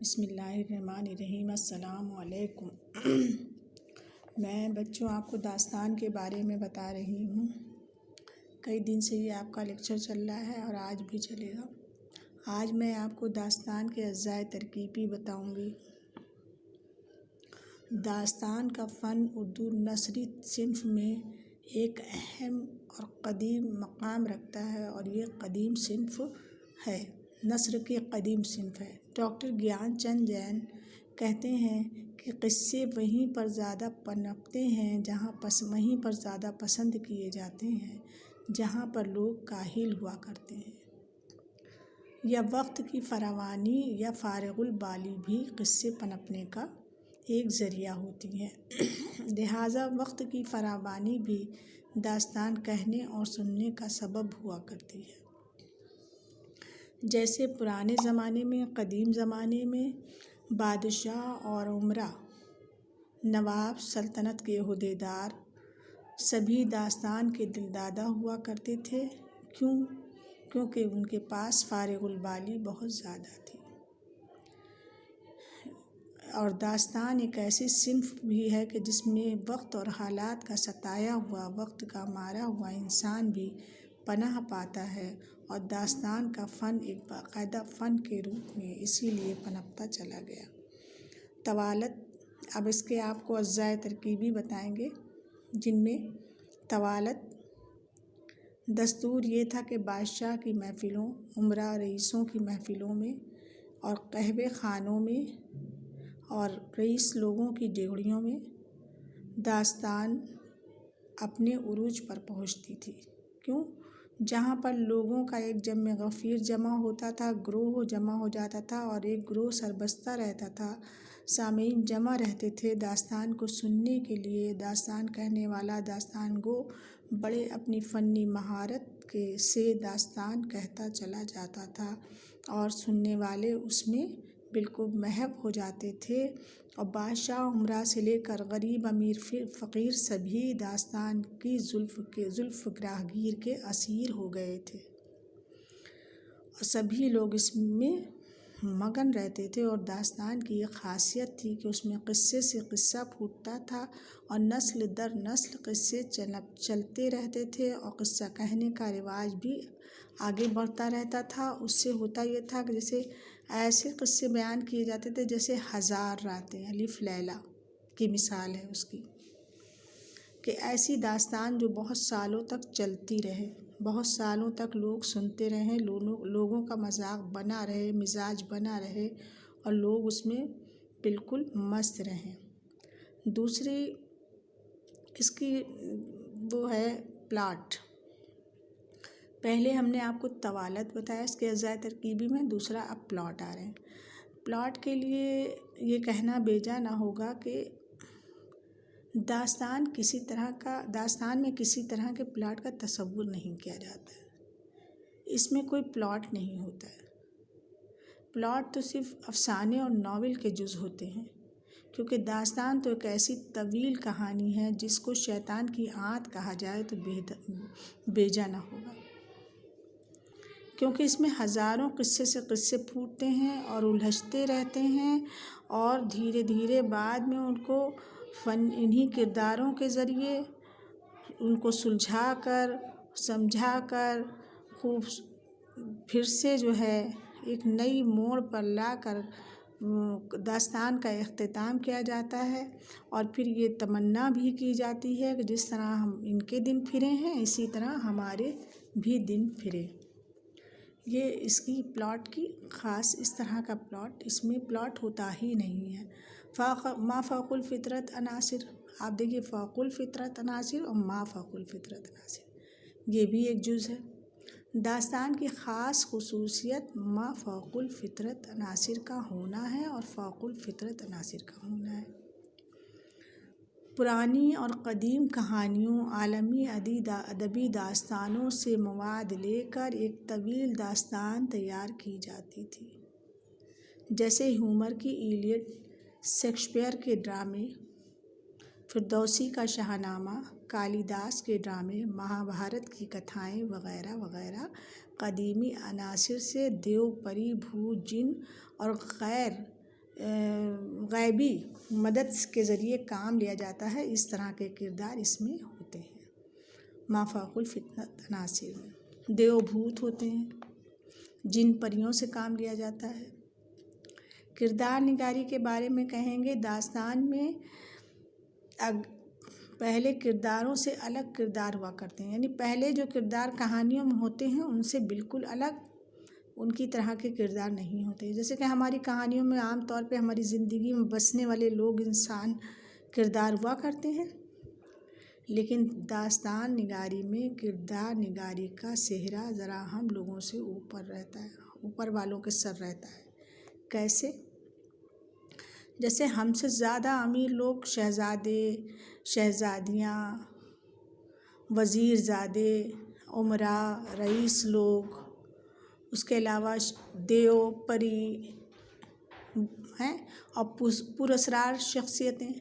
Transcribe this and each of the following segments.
بسم اللہ الرحمن الرحیم۔ السلام علیکم۔ میں بچوں آپ کو داستان کے بارے میں بتا رہی ہوں۔ کئی دن سے یہ آپ کا لیکچر چل رہا ہے اور آج بھی چلے گا۔ آج میں آپ کو داستان کے اجزاء ترکیبی بتاؤں گی۔ داستان کا فن اردو نثری صنف میں ایک اہم اور قدیم مقام رکھتا ہے اور یہ قدیم صنف ہے، نثر کی قدیم صنف ہے۔ ڈاکٹر گیان چند جین کہتے ہیں کہ قصے وہیں پر زیادہ پنپتے ہیں وہیں پر زیادہ پسند کیے جاتے ہیں جہاں پر لوگ کاہل ہوا کرتے ہیں، یا وقت کی فراوانی یا فارغ البالی بھی قصے پنپنے کا ایک ذریعہ ہوتی ہے۔ لہٰذا وقت کی فراوانی بھی داستان کہنے اور سننے کا سبب ہوا کرتی ہے۔ جیسے پرانے زمانے میں، قدیم زمانے میں بادشاہ اور امراء، نواب، سلطنت کے عہدیدار سبھی داستان کے دلدادہ ہوا کرتے تھے۔ کیونکہ ان کے پاس فارغ البالی بہت زیادہ تھی، اور داستان ایک ایسی صنف بھی ہے کہ جس میں وقت اور حالات کا ستایا ہوا، وقت کا مارا ہوا انسان بھی پناہ پاتا ہے، اور داستان کا فن ایک باقاعدہ فن کے روپ میں اسی لیے پنپتا چلا گیا۔ طوالت، اب اس کے آپ کو اجزاء ترکیبی بتائیں گے، جن میں طوالت دستور یہ تھا کہ بادشاہ کی محفلوں، امراء رئیسوں کی محفلوں میں اور قہوے خانوں میں اور رئیس لوگوں کی ڈیوڑیوں میں داستان اپنے عروج پر پہنچتی تھی۔ جہاں پر لوگوں کا ایک جمع غفیر جمع ہوتا تھا، گروہ جمع ہو جاتا تھا اور ایک گروہ سربستہ رہتا تھا، سامعین جمع رہتے تھے داستان کو سننے کے لیے۔ داستان کہنے والا، داستان گو بڑے اپنی فنی مہارت سے داستان کہتا چلا جاتا تھا اور سننے والے اس میں بالکل محو ہو جاتے تھے، اور بادشاہ امراء سے لے کر غریب امیر فقیر سبھی داستان کی زلف گراہگیر کے اسیر ہو گئے تھے، اور سبھی لوگ اس میں مگن رہتے تھے۔ اور داستان کی یہ خاصیت تھی کہ اس میں قصے سے قصہ پھوٹتا تھا اور نسل در نسل قصے چلتے رہتے تھے، اور قصہ کہنے کا رواج بھی آگے بڑھتا رہتا تھا۔ اس سے ہوتا یہ تھا کہ جیسے ایسے قصے بیان کیے جاتے تھے جیسے ہزار راتیں، الف لیلہ کی مثال ہے اس کی، کہ ایسی داستان جو بہت سالوں تک چلتی رہے، بہت سالوں تک لوگ سنتے رہیں، لوگوں کا مذاق بنا رہے، مزاج بنا رہے، اور لوگ اس میں بالکل مست رہیں۔ دوسری اس کی وہ ہے پلاٹ۔ پہلے ہم نے آپ کو طوالت بتایا اس کے اجزاء ترکیبی میں، دوسرا اب پلاٹ آ رہے ہیں۔ پلاٹ کے لیے یہ کہنا بیجا نہ ہوگا کہ داستان میں کسی طرح کے پلاٹ کا تصور نہیں کیا جاتا ہے، اس میں کوئی پلاٹ نہیں ہوتا ہے۔ پلاٹ تو صرف افسانے اور ناول کے جز ہوتے ہیں، کیونکہ داستان تو ایک ایسی طویل کہانی ہے جس کو شیطان کی آنت کہا جائے تو بیجا نہ ہوگا، کیونکہ اس میں ہزاروں قصے سے قصے پھوٹتے ہیں اور الجھتے رہتے ہیں، اور دھیرے دھیرے بعد میں ان کو انہی کرداروں کے ذریعے ان کو سلجھا کر، سمجھا کر، خوب پھر سے جو ہے ایک نئی موڑ پر لا کر داستان کا اختتام کیا جاتا ہے، اور پھر یہ تمنا بھی کی جاتی ہے کہ جس طرح ہم ان کے دن پھرے ہیں اسی طرح ہمارے بھی دن پھرے۔ یہ اس کی پلاٹ کی خاص اس طرح کا پلاٹ، اس میں پلاٹ ہوتا ہی نہیں ہے۔ ما فوق الفطرت عناصر، آپ دیکھیے فوق الفطرت عناصر اور ما فوق الفطرت عناصر، یہ بھی ایک جز ہے۔ داستان کی خاص خصوصیت ما فوق الفطرت عناصر کا ہونا ہے اور فوق الفطرت عناصر کا ہونا ہے۔ پرانی اور قدیم کہانیوں، عالمی ادبی داستانوں سے مواد لے کر ایک طویل داستان تیار کی جاتی تھی، جیسے ہومر کی ایلیڈ، شیکسپیئر کے ڈرامے، فردوسی کا شاہ نامہ، کالی داس کے ڈرامے، مہابھارت کی کتھائیں وغیرہ وغیرہ۔ قدیمی عناصر سے دیو، پری، بھوت، جن اور غیر غیبی مدد کے ذریعے کام لیا جاتا ہے، اس طرح کے کردار اس میں ہوتے ہیں۔ مافاق الفتنۃ عناصر میں دیو بھوت ہوتے ہیں، جن پریوں سے کام لیا جاتا ہے۔ کردار نگاری کے بارے میں کہیں گے، داستان میں پہلے کرداروں سے الگ کردار ہوا کرتے ہیں، یعنی پہلے جو کردار کہانیوں میں ہوتے ہیں ان سے بالکل الگ ان کی طرح کے کردار نہیں ہوتے۔ جیسے کہ ہماری کہانیوں میں عام طور پہ ہماری زندگی میں بسنے والے لوگ، انسان کردار ہوا کرتے ہیں، لیکن داستان نگاری میں کردار نگاری کا سہرا ذرا ہم لوگوں سے اوپر رہتا ہے، اوپر والوں کے سر رہتا ہے۔ کیسے؟ جیسے ہم سے زیادہ امیر لوگ، شہزادے، شہزادیاں، وزیر زادے، امراء، رئیس لوگ، اس کے علاوہ دیو، پری ہیں اور پراسرار شخصیتیں،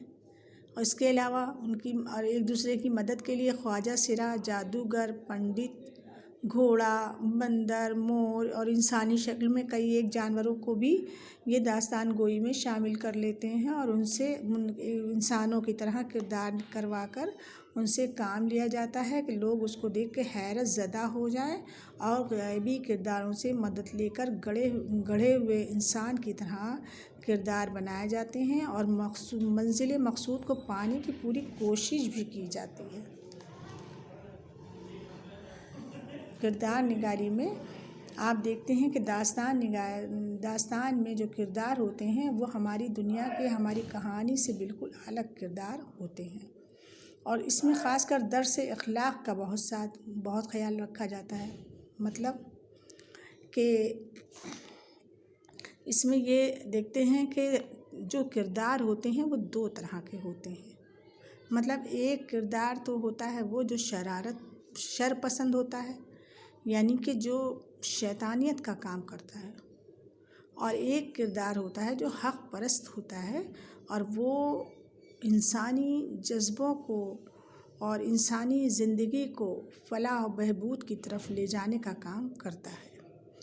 اور اس کے علاوہ ان کی اور ایک دوسرے کی مدد کے لیے خواجہ سرا، جادوگر، پنڈت، گھوڑا، بندر، مور اور انسانی شکل میں کئی ایک جانوروں کو بھی یہ داستان گوئی میں شامل کر لیتے ہیں اور ان سے انسانوں کی طرح کردار کروا کر ان سے کام لیا جاتا ہے کہ لوگ اس کو دیکھ کے حیرت زدہ ہو جائیں اور غیبی کرداروں سے مدد لے کر گڑھے ہوئے انسان کی طرح کردار بنائے جاتے ہیں اور منزل مقصود کو پانے کی پوری کوشش بھی کی جاتی ہے۔ کردار نگاری میں آپ دیکھتے ہیں کہ داستان میں جو کردار ہوتے ہیں وہ ہماری دنیا کے، ہماری کہانی سے بالکل الگ کردار ہوتے ہیں، اور اس میں خاص کر درس اخلاق کا بہت خیال رکھا جاتا ہے۔ مطلب کہ اس میں یہ دیکھتے ہیں کہ جو کردار ہوتے ہیں وہ دو طرح کے ہوتے ہیں۔ مطلب ایک کردار تو ہوتا ہے وہ جو شر پسند ہوتا ہے، یعنی کہ جو شیطانیت کا کام کرتا ہے، اور ایک کردار ہوتا ہے جو حق پرست ہوتا ہے اور وہ انسانی جذبوں کو اور انسانی زندگی کو فلاح و بہبود کی طرف لے جانے کا کام کرتا ہے،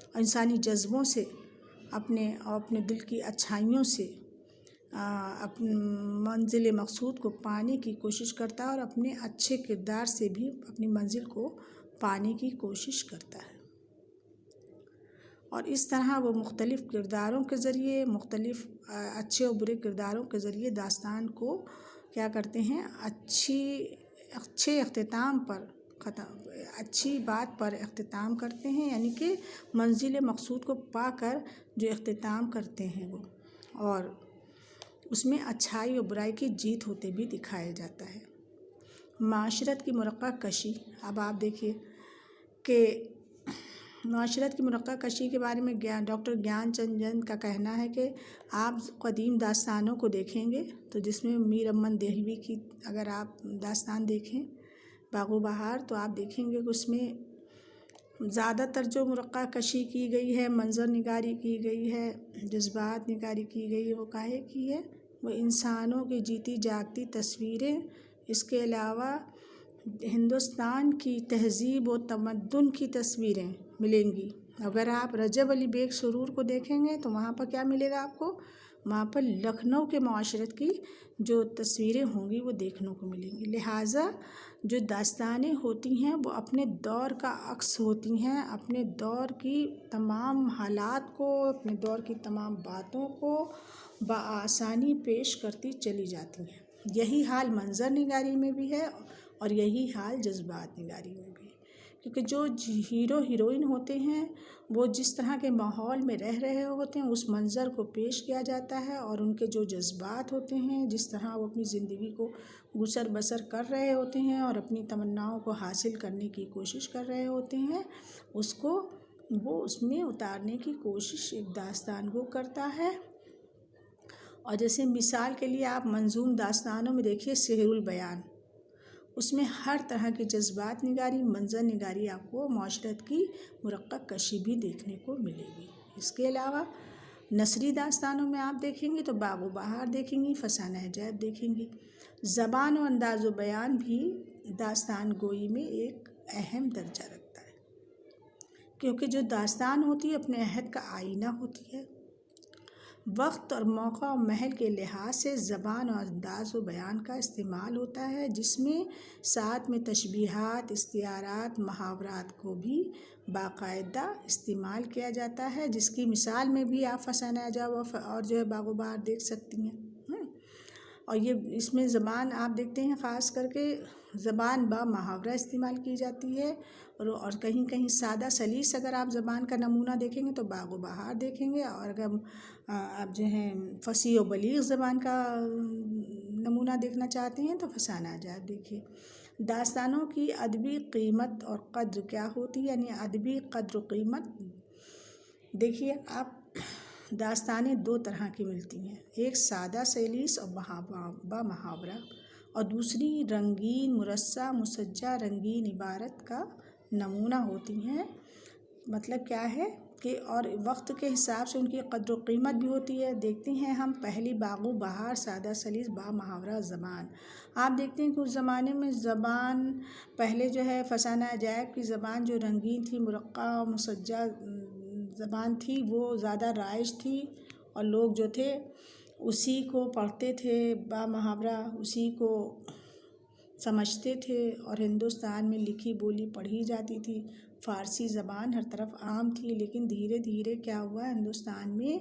اور انسانی جذبوں سے اپنے دل کی اچھائیوں سے اپنے منزل مقصود کو پانے کی کوشش کرتا ہے اور اپنے اچھے کردار سے بھی اپنی منزل کو پانے کی کوشش کرتا ہے۔ اور اس طرح وہ مختلف کرداروں کے ذریعے، مختلف اچھے اور برے کرداروں کے ذریعے داستان کو کیا کرتے ہیں، اچھے اختتام پر اچھی بات پر اختتام کرتے ہیں، یعنی کہ منزل مقصود کو پا کر جو اختتام کرتے ہیں وہ، اور اس میں اچھائی اور برائی کی جیت ہوتے بھی دکھایا جاتا ہے۔ معاشرت کی مرقع کشی، اب آپ دیکھیے کہ معاشرت کی مرقع کشی کے بارے میں ڈاکٹر گیان چند جن کا کہنا ہے کہ آپ قدیم داستانوں کو دیکھیں گے تو جس میں میر امن دہلوی کی اگر آپ داستان دیکھیں باغ و بہار، تو آپ دیکھیں گے کہ اس میں زیادہ تر جو مرقع کشی کی گئی ہے، منظر نگاری کی گئی ہے، جذبات نگاری کی گئی ہے، وہ کاہے کی ہے؟ وہ انسانوں کی جیتی جاگتی تصویریں، اس کے علاوہ ہندوستان کی تہذیب و تمدن کی تصویریں ملیں گی۔ اگر آپ رجب علی بیگ سرور کو دیکھیں گے تو وہاں پر کیا ملے گا آپ کو؟ وہاں پر لکھنؤ کے معاشرت کی جو تصویریں ہوں گی وہ دیکھنے کو ملیں گی۔ لہٰذا جو داستانیں ہوتی ہیں وہ اپنے دور کا عکس ہوتی ہیں، اپنے دور کی تمام حالات کو، اپنے دور کی تمام باتوں کو بآسانی پیش کرتی چلی جاتی ہیں۔ یہی حال منظر نگاری میں بھی ہے اور یہی حال جذبات نگاری میں بھی ہے، کیونکہ جو ہیرو ہیروئن ہوتے ہیں وہ جس طرح کے ماحول میں رہ رہے ہوتے ہیں اس منظر کو پیش کیا جاتا ہے، اور ان کے جو جذبات ہوتے ہیں، جس طرح وہ اپنی زندگی کو گزر بسر کر رہے ہوتے ہیں اور اپنی تمناؤں کو حاصل کرنے کی کوشش کر رہے ہوتے ہیں، اس کو وہ اس میں اتارنے کی کوشش ایک داستان وہ کرتا ہے۔ اور جیسے مثال کے لیے آپ منظوم داستانوں میں دیکھیے سحر البیان، اس میں ہر طرح کی جذبات نگاری، منظر نگاری آپ کو معاشرت کی مرقع کشی بھی دیکھنے کو ملے گی۔ اس کے علاوہ نثری داستانوں میں آپ دیکھیں گے تو باغ و بہار دیکھیں گی، فسانہ عجائب دیکھیں گی۔ زبان و انداز و بیان بھی داستان گوئی میں ایک اہم درجہ رکھتا ہے، کیونکہ جو داستان ہوتی ہے اپنے عہد کا آئینہ ہوتی ہے۔ وقت اور موقع اور محل کے لحاظ سے زبان اور انداز و بیان کا استعمال ہوتا ہے، جس میں ساتھ میں تشبیہات، استعارات، محاورات کو بھی باقاعدہ استعمال کیا جاتا ہے، جس کی مثال میں بھی آپ فسانہ عجائب اور جو ہے باغ و بہار دیکھ سکتی ہیں۔ اور یہ اس میں زبان آپ دیکھتے ہیں خاص کر کے زبان با محاورہ استعمال کی جاتی ہے، اور کہیں کہیں سادہ سلیس اگر آپ زبان کا نمونہ دیکھیں گے تو باغ و بہار دیکھیں گے، اور اگر آپ جو ہیں فصیح و بلیغ زبان کا نمونہ دیکھنا چاہتے ہیں تو فسانہ عجائب دیکھیے۔ داستانوں کی ادبی قیمت اور قدر کیا ہوتی ہے، یعنی ادبی قدر و قیمت دیکھیے آپ، داستانیں دو طرح کی ملتی ہیں، ایک سادہ سلیس اور با محاورہ، اور دوسری رنگین مرصع مسجع رنگین عبارت کا نمونہ ہوتی ہیں۔ مطلب کیا ہے کہ اور وقت کے حساب سے ان کی قدر و قیمت بھی ہوتی ہے۔ دیکھتے ہیں ہم پہلی باغ و بہار سادہ سلیس با محاورہ زبان، آپ دیکھتے ہیں کہ اس زمانے میں زبان پہلے جو ہے فسانہ عجائب کی زبان جو رنگین تھی، مرقع اور مسجع زبان تھی، وہ زیادہ رائج تھی، اور لوگ جو تھے اسی کو پڑھتے تھے با محاورہ، اسی کو سمجھتے تھے، اور ہندوستان میں لکھی بولی پڑھی جاتی تھی۔ فارسی زبان ہر طرف عام تھی، لیکن دھیرے دھیرے کیا ہوا، ہندوستان میں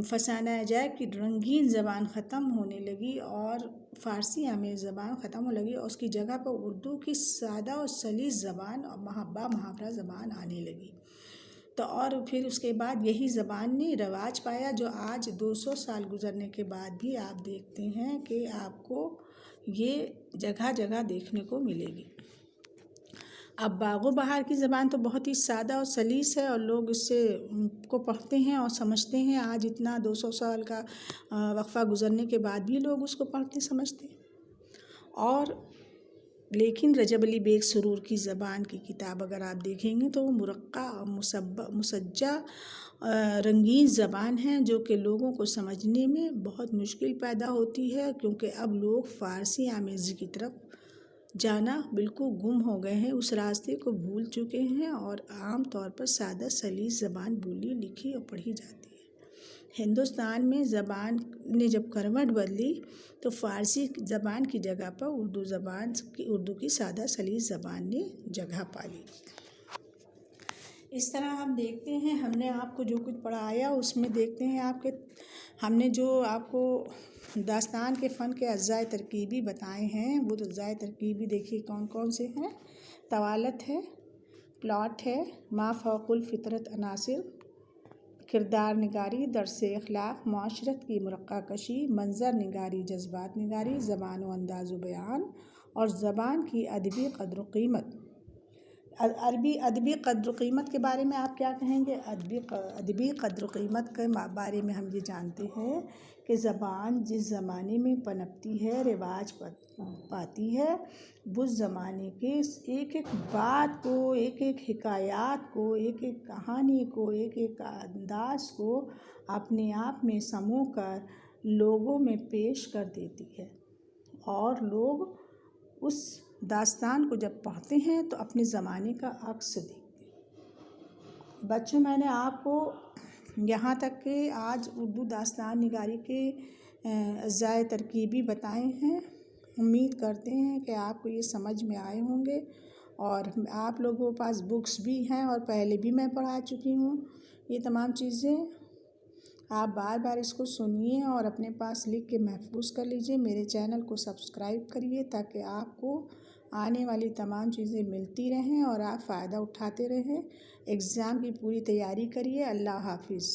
فسانہ عجائب کی رنگین زبان ختم ہونے لگی اور فارسی آمیز زبان ختم ہونے لگی، اور اس کی جگہ پر اردو کی سادہ اور سلیس زبان اور با محاورہ زبان آنے لگی۔ تو اور پھر اس کے بعد یہی زبان نے رواج پایا، جو آج 200 سال گزرنے کے بعد بھی آپ دیکھتے ہیں کہ آپ کو یہ جگہ جگہ دیکھنے کو ملے گی۔ اب باغ و بہار کی زبان تو بہت ہی سادہ اور سلیس ہے، اور لوگ اس سے کو پڑھتے ہیں اور سمجھتے ہیں، آج اتنا 200 سال کا وقفہ گزرنے کے بعد بھی لوگ اس کو پڑھتے سمجھتے ہیں۔ اور لیکن رجب علی بیگ سرور کی زبان کی کتاب اگر آپ دیکھیں گے تو وہ مرقع اور مسجع رنگین زبان ہے، جو کہ لوگوں کو سمجھنے میں بہت مشکل پیدا ہوتی ہے، کیونکہ اب لوگ فارسی آمیزی کی طرف جانا بالکل گم ہو گئے ہیں، اس راستے کو بھول چکے ہیں، اور عام طور پر سادہ سلیس زبان بولی لکھی اور پڑھی جاتی ہے۔ ہندوستان میں زبان نے جب کروٹ بدلی تو فارسی زبان کی جگہ پر اردو کی سادہ سلیس زبان نے جگہ پا لی۔ اس طرح ہم دیکھتے ہیں، ہم نے آپ کو جو کچھ پڑھایا اس میں دیکھتے ہیں آپ کے ہم نے جو آپ کو داستان کے فن کے اجزاء ترکیبی بتائے ہیں، وہ اجزاء ترکیبی دیکھیے کون کون سے ہیں۔ طوالت ہے، پلاٹ ہے، ما فوق الفطرت عناصر، کردار نگاری، درس اخلاق، معاشرت کی مرقع کشی، منظر نگاری، جذبات نگاری، زبان و انداز و بیان، اور زبان کی ادبی قدر و قیمت۔ ادبی قدر و قیمت کے بارے میں آپ کیا کہیں گے؟ ادبی قدر و قیمت کے بارے میں ہم یہ جانتے ہیں کہ زبان جس زمانے میں پنپتی ہے، رواج پاتی ہے، اس زمانے کے ایک ایک بات کو، ایک ایک حکایات کو، ایک ایک کہانی کو، ایک ایک انداز کو اپنے آپ میں سمو کر لوگوں میں پیش کر دیتی ہے، اور لوگ اس داستان کو جب پڑھتے ہیں تو اپنے زمانے کا عکس دیکھتے ہیں۔ بچوں، میں نے آپ کو یہاں تک کہ آج اردو داستان نگاری کے اجزاء ترکیبی بتائے ہیں۔ امید کرتے ہیں کہ آپ کو یہ سمجھ میں آئے ہوں گے، اور آپ لوگوں کے پاس بکس بھی ہیں، اور پہلے بھی میں پڑھا چکی ہوں یہ تمام چیزیں۔ آپ بار بار اس کو سنیے اور اپنے پاس لکھ کے محفوظ کر لیجئے۔ میرے چینل کو سبسکرائب کریے تاکہ آپ کو آنے والی تمام چیزیں ملتی رہیں اور آپ فائدہ اٹھاتے رہیں۔ ایگزام کی پوری تیاری کریے۔ اللہ حافظ۔